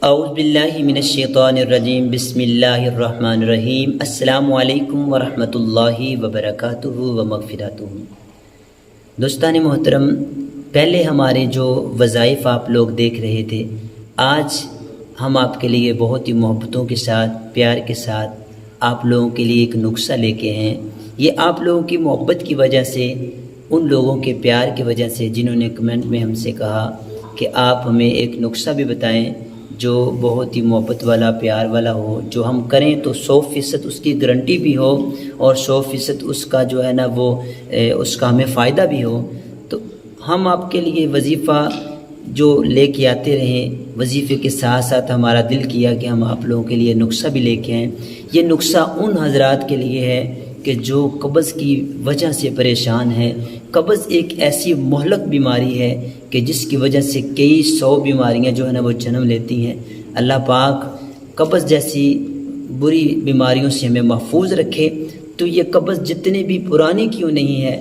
اعوذ باللہ من الشیطان الرجیم بسم اللہ الرحمن الرحیم السلام علیکم ورحمۃ اللہ وبرکاتہ ومغفراتہ۔ دوستان محترم، پہلے ہمارے جو وظائف آپ لوگ دیکھ رہے تھے، آج ہم آپ کے لیے بہت ہی محبتوں کے ساتھ، پیار کے ساتھ آپ لوگوں کے لیے ایک نسخہ لے کے ہیں۔ یہ آپ لوگوں کی محبت کی وجہ سے، ان لوگوں کے پیار کی وجہ سے جنہوں نے کمنٹ میں ہم سے کہا کہ آپ ہمیں ایک نسخہ بھی بتائیں جو بہت ہی محبت والا، پیار والا ہو، جو ہم کریں تو 100% اس کی گارنٹی بھی ہو اور 100% اس کا جو ہے نا وہ اس کا ہمیں فائدہ بھی ہو، تو ہم آپ کے لیے وظیفہ جو لے کے آتے رہیں۔ وظیفے کے ساتھ ساتھ ہمارا دل کیا کہ ہم آپ لوگوں کے لیے نسخہ بھی لے کے آئیں۔ یہ نسخہ ان حضرات کے لیے ہے کہ جو قبض کی وجہ سے پریشان ہے۔ قبض ایک ایسی مہلک بیماری ہے کہ جس کی وجہ سے کئی 100 بیماریاں جو ہے نا وہ جنم لیتی ہیں۔ اللہ پاک قبض جیسی بری بیماریوں سے ہمیں محفوظ رکھے۔ تو یہ قبض جتنے بھی پرانی کیوں نہیں ہے،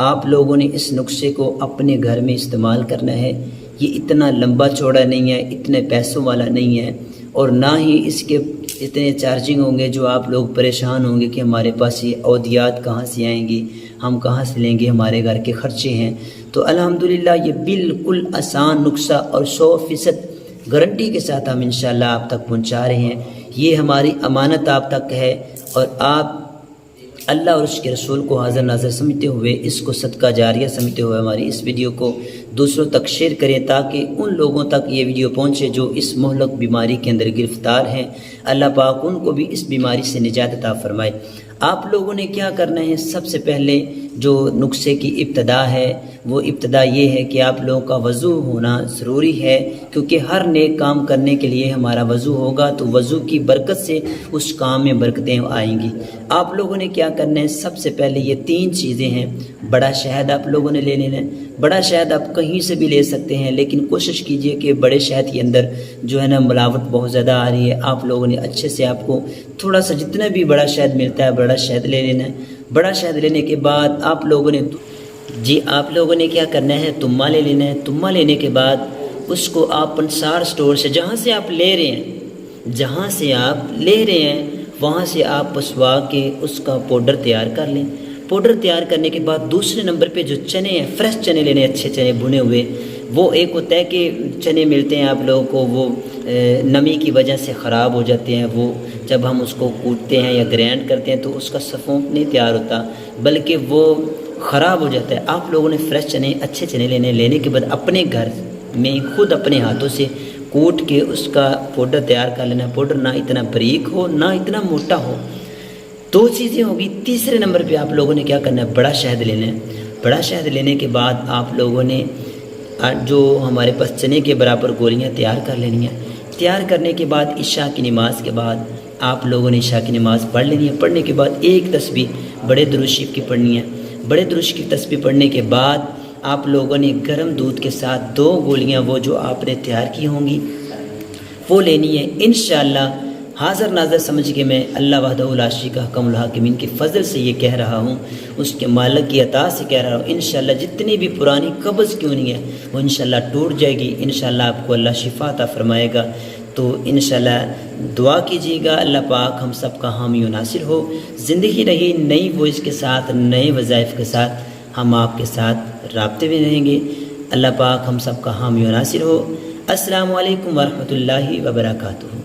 آپ لوگوں نے اس نسخے کو اپنے گھر میں استعمال کرنا ہے۔ یہ اتنا لمبا چوڑا نہیں ہے، اتنے پیسوں والا نہیں ہے، اور نہ ہی اس کے اتنے چارجنگ ہوں گے جو آپ لوگ پریشان ہوں گے کہ ہمارے پاس یہ عودیات کہاں سے آئیں گی، ہم کہاں سے لیں گے، ہمارے گھر کے خرچے ہیں۔ تو الحمدللہ یہ بالکل آسان نسخہ اور 100% گارنٹی کے ساتھ ہم انشاءاللہ آپ تک پہنچا رہے ہیں۔ یہ ہماری امانت آپ تک ہے، اور آپ اللہ اور اس کے رسول کو حاضر ناظر سمجھتے ہوئے، اس کو صدقہ جاریہ سمجھتے ہوئے ہماری اس ویڈیو کو دوسروں تک شیئر کریں، تاکہ ان لوگوں تک یہ ویڈیو پہنچے جو اس مہلک بیماری کے اندر گرفتار ہیں۔ اللہ پاک ان کو بھی اس بیماری سے نجات عطا فرمائے۔ آپ لوگوں نے کیا کرنا ہے؟ سب سے پہلے جو نسخے کی ابتدا ہے، وہ ابتدا یہ ہے کہ آپ لوگوں کا وضو ہونا ضروری ہے، کیونکہ ہر نیک کام کرنے کے لیے ہمارا وضو ہوگا تو وضو کی برکت سے اس کام میں برکتیں آئیں گی۔ آپ لوگوں نے کیا کرنا ہے؟ سب سے پہلے یہ 3 چیزیں ہیں۔ بڑا شہد آپ لوگوں نے لے لینا ہے۔ بڑا شہد آپ کہیں سے بھی لے سکتے ہیں، لیکن کوشش کیجئے کہ بڑے شہد کے اندر جو ہے نا ملاوٹ بہت زیادہ آ رہی ہے۔ آپ لوگوں نے اچھے سے، آپ کو تھوڑا سا جتنا بھی بڑا شہد ملتا ہے بڑا شہد لے لینا ہے۔ بڑا شہد لینے کے بعد آپ لوگوں نے کیا کرنا ہے؟ تمہ لے لینا ہے۔ تمہ لینے کے بعد اس کو آپ پنسار سٹور سے، جہاں سے آپ لے رہے ہیں وہاں سے آپ پسوا کے اس کا پاؤڈر تیار کر لیں۔ پاؤڈر تیار کرنے کے بعد دوسرے نمبر پہ جو چنے ہیں، فریش چنے لینے، اچھے چنے بھنے ہوئے۔ وہ ایک ہوتا ہے کہ چنے ملتے ہیں آپ لوگوں کو، وہ نمی کی وجہ سے خراب ہو جاتے ہیں، وہ جب ہم اس کو کوٹتے ہیں یا گرینڈ کرتے ہیں تو اس کا سفونک نہیں تیار ہوتا، بلکہ وہ خراب ہو جاتا ہے۔ آپ لوگوں نے فریش چنے، اچھے چنے لینے کے بعد اپنے گھر میں خود اپنے ہاتھوں سے کوٹ کے اس کا پاؤڈر تیار کر لینا۔ پاؤڈر نہ اتنا باریک ہو نہ اتنا موٹا ہو۔ 2 چیزیں ہوگی۔ تیسرے نمبر پہ آپ لوگوں نے کیا کرنا ہے؟ بڑا شہد لینا ہے۔ بڑا شہد لینے کے بعد آپ لوگوں نے جو ہمارے پاس چنے کے برابر گولیاں تیار کر لینی ہیں۔ تیار کرنے کے بعد عشاء کی نماز کے بعد آپ لوگوں نے عشاء کی نماز پڑھ لینی ہے۔ پڑھنے کے بعد ایک تسبیح بڑے درود شریف کی پڑھنی ہے۔ بڑے درود شریف کی تسبیح پڑھنے کے بعد آپ لوگوں نے گرم دودھ کے ساتھ 2 گولیاں وہ جو آپ نے تیار کی ہوں گی وہ لینی ہے۔ انشاءاللہ حاضر ناظر سمجھ کے میں اللہ وحدہ لا شریک حکم الحاکمین کے فضل سے یہ کہہ رہا ہوں، اس کے مالک کی عطا سے کہہ رہا ہوں، انشاءاللہ جتنی بھی پرانی قبض کیوں نہیں ہے وہ انشاءاللہ ٹوٹ جائے گی۔ انشاءاللہ آپ کو اللہ شفا عطا فرمائے گا۔ تو انشاءاللہ دعا کیجیے گا، اللہ پاک ہم سب کا حامی و ناصر ہو۔ زندگی رہی نئی وائس کے ساتھ، نئے وظائف کے ساتھ ہم آپ کے ساتھ رابطے میں رہیں گے۔ اللہ پاک ہم سب کا حامی و ناصر ہو۔ السلام علیکم ورحمۃ اللہ وبرکاتہ۔